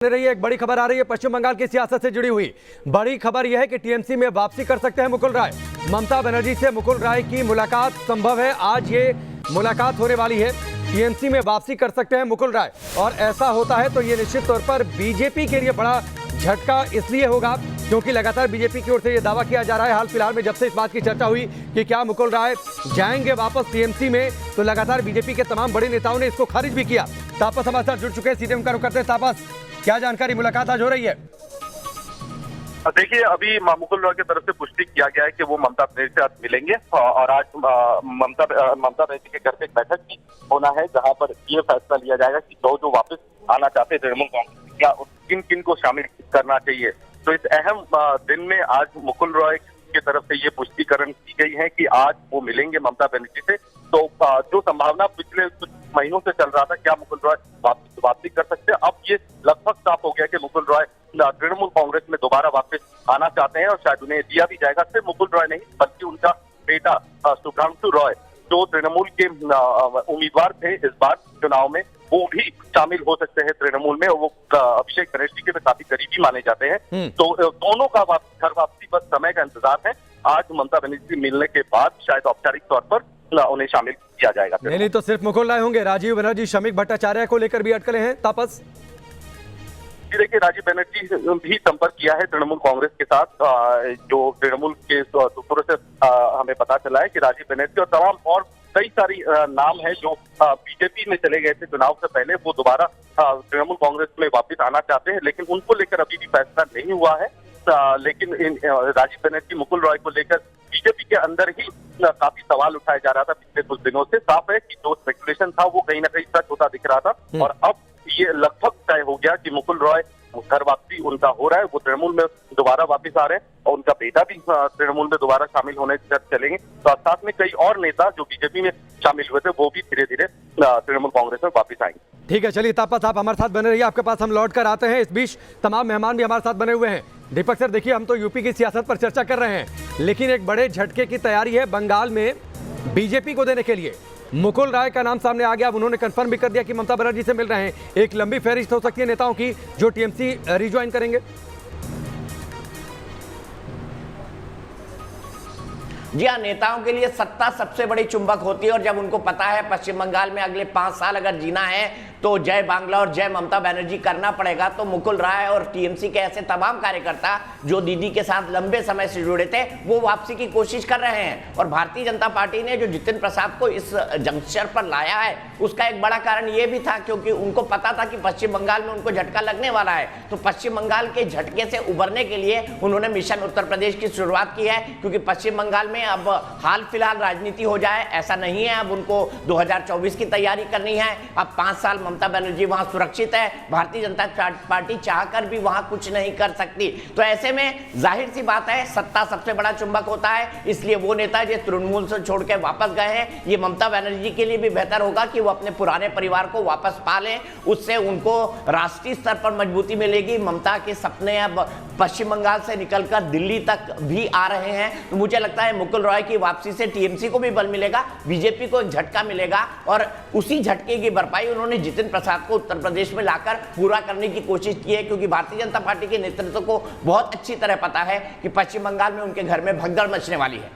रही है एक बड़ी खबर आ रही है पश्चिम बंगाल की सियासत से जुड़ी हुई। बड़ी खबर यह है कि टीएमसी में वापसी कर सकते हैं मुकुल राय। ममता बनर्जी से मुकुल राय की मुलाकात संभव है, आज ये मुलाकात होने वाली है। टीएमसी में वापसी कर सकते हैं मुकुल राय और ऐसा होता है तो ये निश्चित तौर पर बीजेपी के लिए बड़ा झटका इसलिए होगा क्योंकि लगातार बीजेपी की ओर से यह दावा किया जा रहा है, हाल फिलहाल में जब से इस बात की चर्चा हुई कि क्या मुकुल राय जाएंगे वापस टीएमसी में, तो लगातार बीजेपी के तमाम बड़े नेताओं ने इसको खारिज भी किया। तापस हमारे साथ जुड़ चुके हैं, सीधे उनका रुख करते हैं। तापस, क्या जानकारी, मुलाकात आज हो रही है? देखिए, अभी मुकुल रॉय की तरफ से पुष्टि किया गया है कि वो ममता बनर्जी से आज मिलेंगे और आज ममता बनर्जी के घर पे एक बैठक भी होना है जहां पर ये फैसला लिया जाएगा कि जो वापस आना चाहते हैं तृणमूल कांग्रेस, क्या किन किन को शामिल करना चाहिए। तो इस अहम दिन में आज मुकुल रॉय की तरफ से ये पुष्टिकरण की गई है कि आज वो मिलेंगे ममता बनर्जी से। तो जो संभावना पिछले कुछ महीनों से चल रहा था, क्या मुकुल रॉय वापसी कर सकते हैं, अब ये लगभग साफ हो गया कि मुकुल रॉय तृणमूल कांग्रेस में दोबारा वापस आना चाहते हैं और शायद उन्हें दिया भी जाएगा। सिर्फ मुकुल रॉय नहीं बल्कि उनका बेटा शुभ्रांशु रॉय जो तृणमूल के उम्मीदवार थे इस बार चुनाव में, वो भी शामिल हो सकते हैं तृणमूल में और वो अभिषेक बनर्जी के काफी करीबी माने जाते हैं। तो दोनों का घर वापसी बस समय का इंतजार है। आज ममता बनर्जी मिलने के बाद शायद औपचारिक तौर पर उन्हें शामिल किया जाएगा। नहीं तो सिर्फ मुकुल राय होंगे, राजीव बनर्जी, शमीक भट्टाचार्य को लेकर भी अटकलें हैं। तापस जी, देखिए, राजीव बनर्जी भी संपर्क किया है तृणमूल कांग्रेस के साथ। जो तृणमूल के सूत्रों से हमें पता चला है कि राजीव बनर्जी और तमाम और कई सारी नाम है जो बीजेपी में चले गए थे चुनाव से पहले, वो दोबारा तृणमूल कांग्रेस में वापस आना चाहते हैं, लेकिन उनको लेकर अभी भी फैसला नहीं हुआ है। लेकिन राजीव बनर्जी मुकुल रॉय को लेकर बीजेपी के अंदर ही काफी सवाल उठाया जा रहा था पिछले कुछ दिनों से। साफ है कि जो स्पेकुलेशन था वो कहीं ना कहीं सच होता दिख रहा था और अब ये लगभग तय हो गया कि मुकुल रॉय घर वापसी उनका हो रहा है, वो तृणमूल में दोबारा वापस आ रहे हैं और उनका बेटा भी तृणमूल में दोबारा शामिल होने चलेंगे। तो साथ में कई और नेता जो बीजेपी में शामिल हुए थे वो भी धीरे धीरे तृणमूल कांग्रेस में वापस आएंगे। ठीक है, चलिए तापस, आप हमारे साथ बने रहिए, आपके पास हम लौट कर आते हैं। इस बीच तमाम मेहमान भी हमारे साथ बने हुए हैं। दीपक सर, देखिए, हम तो यूपी की सियासत पर चर्चा कर रहे हैं, लेकिन एक बड़े झटके की तैयारी है बंगाल में बीजेपी को देने के लिए। मुकुल राय का नाम सामने आ गया, अब उन्होंने कंफर्म भी कर दिया कि ममता बनर्जी से मिल रहे हैं। एक लंबी फहरिस्त हो सकती है नेताओं की जो टीएमसी रिज्वाइन करेंगे। जी हाँ, नेताओं के लिए सत्ता सबसे बड़ी चुंबक होती है और जब उनको पता है पश्चिम बंगाल में अगले 5 साल अगर जीना है तो जय बांग्ला और जय ममता बनर्जी करना पड़ेगा, तो मुकुल राय और टीएमसी के ऐसे तमाम कार्यकर्ता जो दीदी के साथ लंबे समय से जुड़े थे वो वापसी की कोशिश कर रहे हैं। और भारतीय जनता पार्टी ने जो जितिन प्रसाद को इस जंक्शन पर लाया है उसका एक बड़ा कारण ये भी था क्योंकि उनको पता था कि पश्चिम बंगाल में उनको झटका लगने वाला है। तो पश्चिम बंगाल के झटके से उबरने के लिए उन्होंने मिशन उत्तर प्रदेश की शुरुआत की है, क्योंकि पश्चिम बंगाल में अब हाल फिलहाल राजनीति हो जाए ऐसा नहीं है। अब उनको 2024 की तैयारी करनी है। अब 5 साल ममता बनर्जी वहां सुरक्षित है, भारतीय जनता पार्टी चाहकर भी वहां कुछ नहीं कर सकती। तो ऐसे में जाहिर सी बात है सत्ता सबसे बड़ा चुंबक होता है, इसलिए वो नेता जो तृणमूल से छोड़ के वापस गए हैं, ये ममता बनर्जी के लिए भी बेहतर होगा कि वो अपने पुराने परिवार को वापस पा लें। उससे उनको राष्ट्रीय स्तर पर मजबूती मिलेगी। ममता के सपने अब पश्चिम बंगाल से निकलकर दिल्ली तक भी आ रहे हैं। तो मुझे लगता है मुकुल रॉय की वापसी से टीएमसी को भी बल मिलेगा, बीजेपी को एक झटका मिलेगा और उसी झटके की भरपाई उन्होंने जितिन प्रसाद को उत्तर प्रदेश में लाकर पूरा करने की कोशिश की है, क्योंकि भारतीय जनता पार्टी के नेतृत्व को बहुत अच्छी तरह पता है कि पश्चिम बंगाल में उनके घर में भगदड़ मचने वाली है।